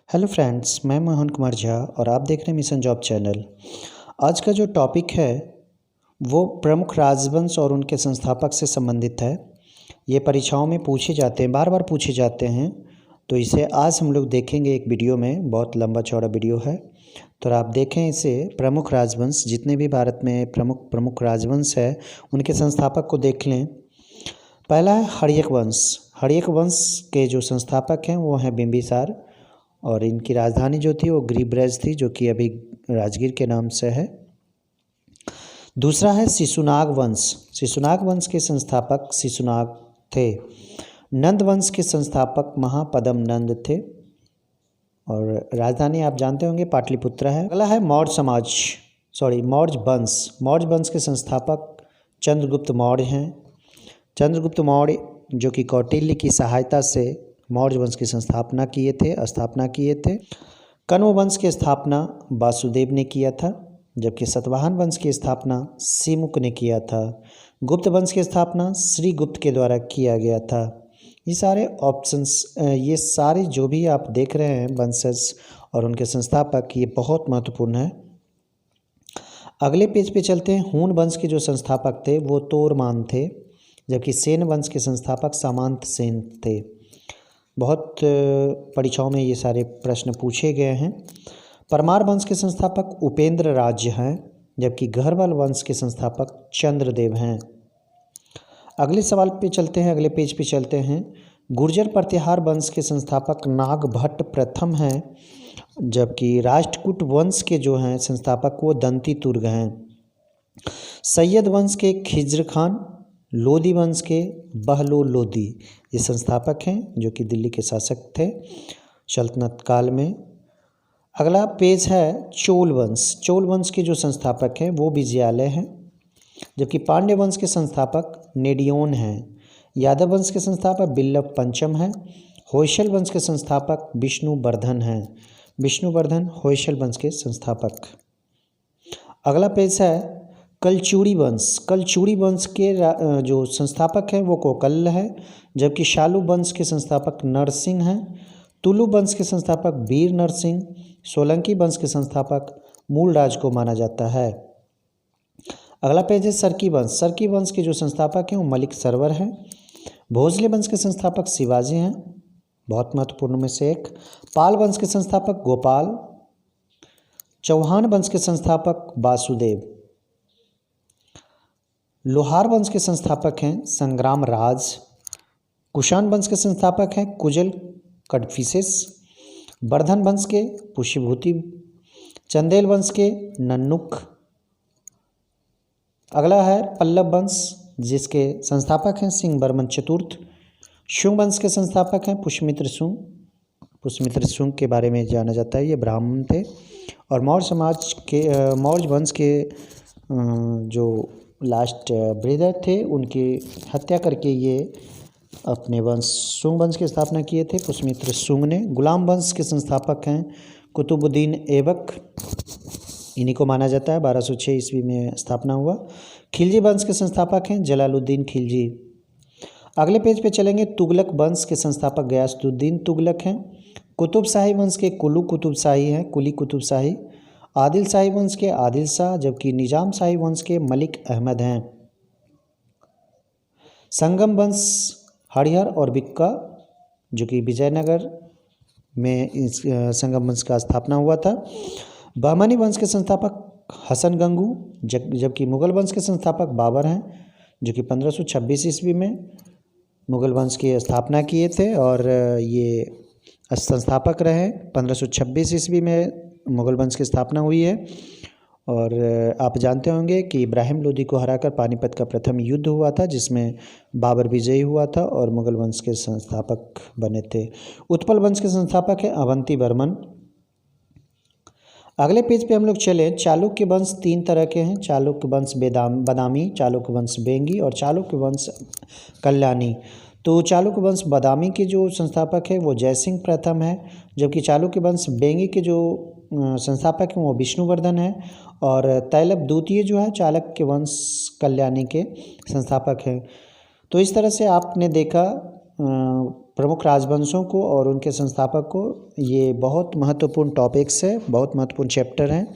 Hello friends, मैं मोहन कुमार झा और आप देख रहे हैं मिशन जॉब चैनल। आज का जो टॉपिक है वो प्रमुख राजवंश और उनके संस्थापक से संबंधित है। ये परीक्षाओं में पूछे जाते हैं, बार बार पूछे जाते हैं, तो इसे आज हम लोग देखेंगे एक वीडियो में। बहुत लंबा चौड़ा वीडियो है, तो आप देखें इसे। प्रमुख राजवंश, जितने भी भारत में प्रमुख राजवंश है उनके संस्थापक को देख लें। पहला है हर्यक वंश। हर्यक वंश के जो संस्थापक हैं वो हैं बिंबिसार, और इनकी राजधानी जो थी वो ग्रीब्रज थी, जो कि अभी राजगीर के नाम से है। दूसरा है शिशुनाग वंश। शिशुनाग वंश के संस्थापक शिशुनाग थे। नंद वंश के संस्थापक महापद्म नंद थे, और राजधानी आप जानते होंगे पाटलिपुत्र है। अगला है मौर्य वंश। मौर्य वंश के संस्थापक चंद्रगुप्त मौर्य हैं। चंद्रगुप्त मौर्य जो कि कौटिल्य की सहायता से मौर्य वंश की स्थापना किए थे। कण्व वंश की स्थापना वासुदेव ने किया था, जबकि सातवाहन वंश की स्थापना सिमुक ने किया था। गुप्त वंश की स्थापना श्रीगुप्त के द्वारा किया गया था। ये सारे ऑप्शंस, ये सारे जो भी आप देख रहे हैं वंशज और उनके संस्थापक, ये बहुत महत्वपूर्ण है। अगले पेज पे चलते हैं। हून वंश के जो संस्थापक थे वो तोरमान थे, जबकि सेन वंश के संस्थापक सामंत सेन थे। बहुत परीक्षाओं में ये सारे प्रश्न पूछे गए हैं। परमार वंश के संस्थापक उपेंद्र राज्य हैं, जबकि गढ़वाल वंश के संस्थापक चंद्रदेव हैं। अगले सवाल पे चलते हैं, अगले पेज पे चलते हैं। गुर्जर प्रतिहार वंश के संस्थापक नागभट्ट प्रथम हैं, जबकि राष्ट्रकूट वंश के जो हैं संस्थापक वो दंती तुर्ग हैं। सैयद वंश के खिज्र खान, लोदी वंश के बहलोल लोदी ये संस्थापक हैं, जो कि दिल्ली के शासक थे सल्तनत काल में। अगला पेज है चोल वंश। चोल वंश के जो संस्थापक हैं वो विजयालय हैं, जबकि पांड्य वंश के संस्थापक नेडियोन हैं। यादव वंश के संस्थापक बिल्लभ पंचम हैं। होयसल वंश के संस्थापक विष्णुवर्धन हैं। विष्णुवर्धन होयसल वंश के संस्थापक। अगला पेज है कलचूड़ी वंश। कलचूड़ी वंश के जो संस्थापक हैं वो कोकल है, जबकि शालू वंश के संस्थापक नरसिंह हैं। तुलु वंश के संस्थापक वीर नरसिंह। सोलंकी वंश के संस्थापक मूलराज को माना जाता है। अगला पेज है सरकी वंश। सरकी वंश के जो संस्थापक हैं वो मलिक सरवर हैं। भोसले वंश के संस्थापक शिवाजी हैं, बहुत महत्वपूर्ण में से एक। पाल वंश के संस्थापक गोपाल। चौहान वंश के संस्थापक वासुदेव। लोहार वंश के संस्थापक हैं संग्राम राज। कुषाण वंश के संस्थापक हैं कुजल कडफिसेस। वर्धन वंश के पुष्यभूति। चंदेल वंश के नन्नुक। अगला है पल्लव वंश, जिसके संस्थापक हैं सिंह बर्मन चतुर्थ। शुंग वंश के संस्थापक हैं पुष्यमित्र शुंग। पुष्यमित्र शुंग के बारे में जाना जाता है, ये ब्राह्मण थे। और मौर्य वंश के जो लास्ट ब्रदर थे उनकी हत्या करके ये अपने वंश शुंग वंश की स्थापना किए थे पुष्यमित्र शुंग ने। गुलाम वंश के संस्थापक हैं कुतुबुद्दीन ऐबक, इन्हीं को माना जाता है। 1206 ईस्वी में स्थापना हुआ। खिलजी वंश के संस्थापक हैं जलालुद्दीन खिलजी। अगले पेज पे चलेंगे। तुगलक वंश के संस्थापक गयासुद्दीन तुगलक हैं। कुतुब शाही वंश के कुली कुतुब शाही। आदिल शाही वंश के आदिल शाह, जबकि निजाम शाही वंश के मलिक अहमद हैं। संगम वंश हरिहर और बिक्का, जो कि विजयनगर में इस संगम वंश का स्थापना हुआ था। बहमनी वंश के संस्थापक हसन गंगू, जबकि मुगल वंश के संस्थापक बाबर हैं, जो कि 1526 ईस्वी में मुगल वंश की स्थापना किए थे, और ये संस्थापक रहे। 1526 ईस्वी में मुगल वंश की स्थापना हुई है। और आप जानते होंगे कि इब्राहिम लोदी को हराकर पानीपत का प्रथम युद्ध हुआ था, जिसमें बाबर विजयी हुआ था और मुगल वंश के संस्थापक बने थे। उत्पल वंश के संस्थापक है अवंती वर्मन। अगले पेज पे हम लोग चले। चालुक्य वंश 3 तरह के हैं। चालुक्य वंश बदामी, चालुक्य वंश बेंगी और चालुक्य वंश कल्याणी। तो चालुक्य वंश बदामी के जो संस्थापक है वो जयसिंह प्रथम है, जबकि चालुक्य वंश बेंगी के जो संस्थापक हैं वो विष्णुवर्धन है, और तैलप द्वितीय जो है चालुक्य वंश कल्याणी के संस्थापक हैं। तो इस तरह से आपने देखा प्रमुख राजवंशों को और उनके संस्थापक को, ये बहुत महत्वपूर्ण टॉपिक्स है, बहुत महत्वपूर्ण चैप्टर हैं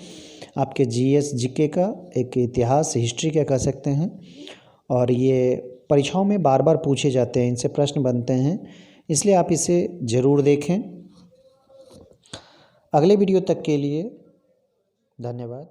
आपके जीएस जीके का, एक इतिहास हिस्ट्री का कह सकते हैं। और ये परीक्षाओं में बार बार पूछे जाते हैं, इनसे प्रश्न बनते हैं, इसलिए आप इसे ज़रूर देखें। अगले वीडियो तक के लिए धन्यवाद।